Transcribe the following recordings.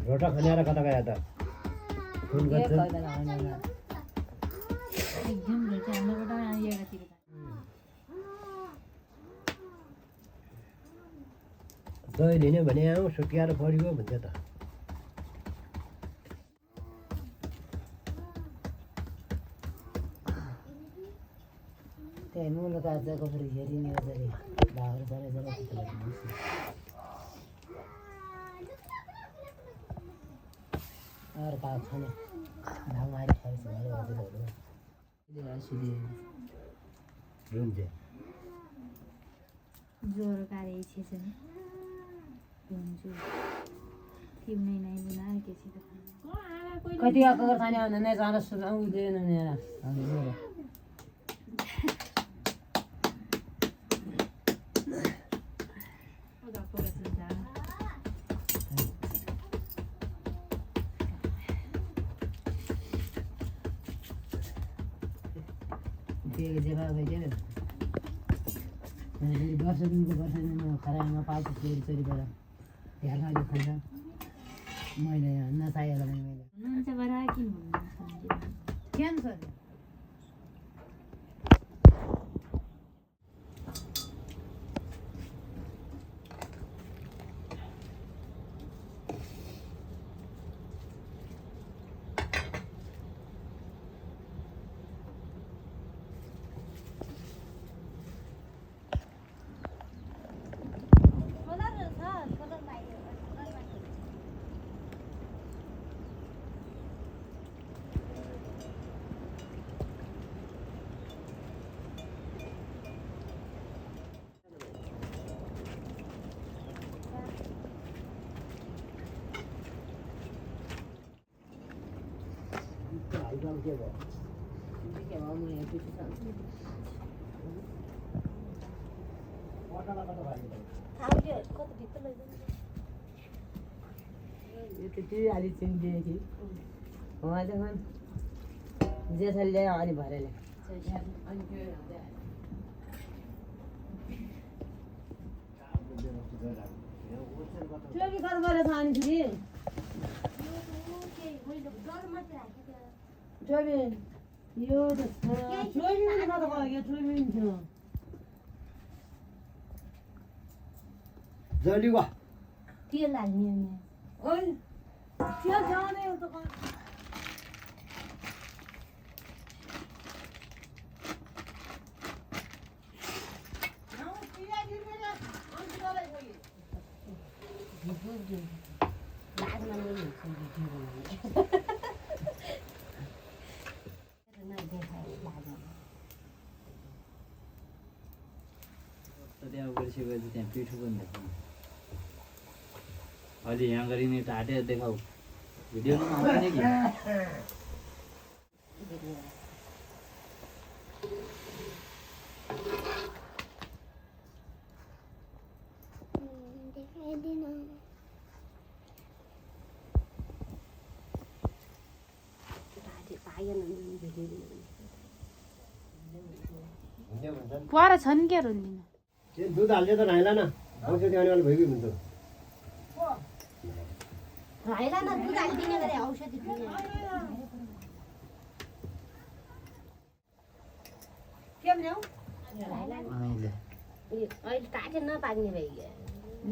रोटा खन्याएर कता गयो त फोन गर्छ एकदम भेटे हामीबाट आइएकातिर दही लिने भने आऊ सुत्याएर पऱ्यो भन्छ त त्यही मुलो काजको फेरि हेरिने गरी भाउहरू जरा जरा त्यस्तो और का खाने भामारी खाइछ भने हजुरहरु रुन्छ ज्वरो कारे छ नि हुन्छ तिमी नै बुना के छ त कति अगर खाने आउन नै जान सुनाउ दिएन नि हजुर के जवाब है क्या मेरी वर्ष दिन खराबमा पाल्छु चोरी बेला हेर्न अलि खान्छ मैले नचाहेर मैले हुन्छ बरा किन भन्नु क्यान्सर के भयो के हो म यहाँ पिछु छ पटाला कता भयो आउके कति भित्र लैजान्छ यो त त्यो अलि चिन्दिए कि उहाँ चाहिँ जेसल ल्यायो अनि भरेले अनि त्यो के कर गरेछ अनि फेरि Çorbin. Yo da. Çorbin ne kadar var ya çorbin diyor. जल्दी वा तेल हाल्ने नि ओइ तेल जाने हो त त्यहाँ गरिसकेपछि त्यहाँ पिठो पनि देखाउनु अहिले यहाँ गरिने टाटे देखाऊ भिडियोमा आउँदैन कि पर छन् क्या रोल्दिन त्यो दुध हाल्दै त नाइला न औषधि आउनेवाला भइगयो हुन्छ हाइला न दुध हाल्दिने गरे औषधि केम ल्याउ अहिले काटे नपाक्ने भइगयो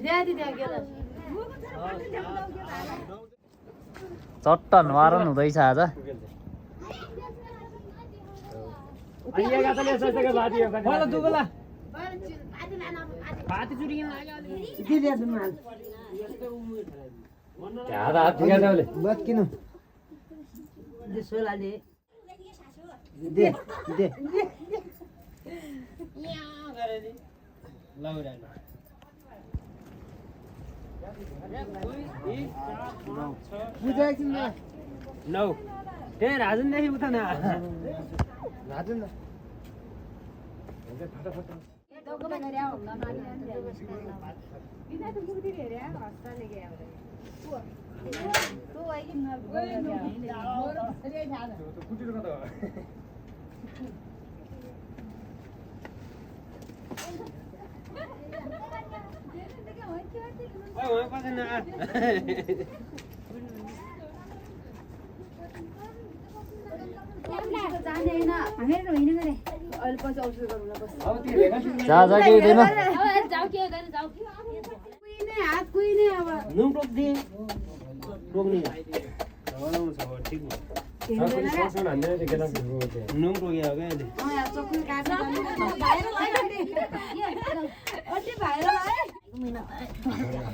ल्यादि त्यहाँ गेल चट्ट नुहारन हुँदैछ आज बस किन सोला दे दे दे नौ त्यही राजनदेखि उता न राजन जाँदैन हामीहरू होइन गरे अहिले पछि औषध गरौँला बस जा जा के हुँदैन जाऊ के हुँदैन जाऊ कुहिने हात कुहिने अब नुन टोक्दिए टोक्ने नुन टोक्यो क्या अहिले यहाँ चक्कु काटेर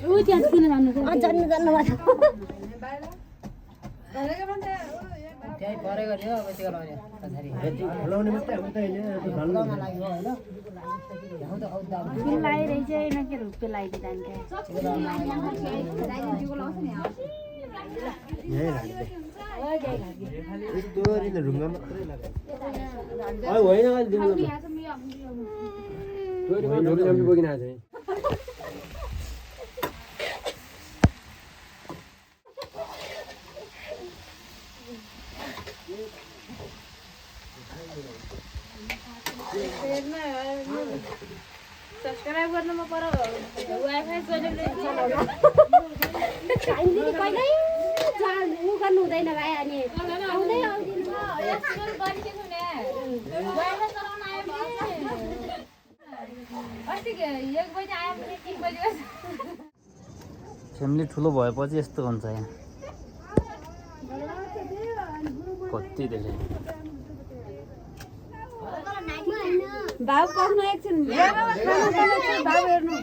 ऊ त्यहाँ किन जानु त्यही परेको थियो अब त्यो लगाउने पछाडि हलाउने मात्रै हो त होइन हल्काउन लाग्यो होइन लगाइरहेछ न के रुप्पे लगाइदिँदा ढुङ्गा मात्रै लाग्यो होइन अहिले दिनु बोकिन आएको सब्सक्राइब गर्नुमा पर वाइफाई चलेर ऊ गर्नु हुँदैन भाइ अनि आउँदै फ्यामिली ठुलो भएपछि यस्तो हुन्छ यहाँ कति धेरै भाउ पक्नु एकछिन भाउ हेर्नु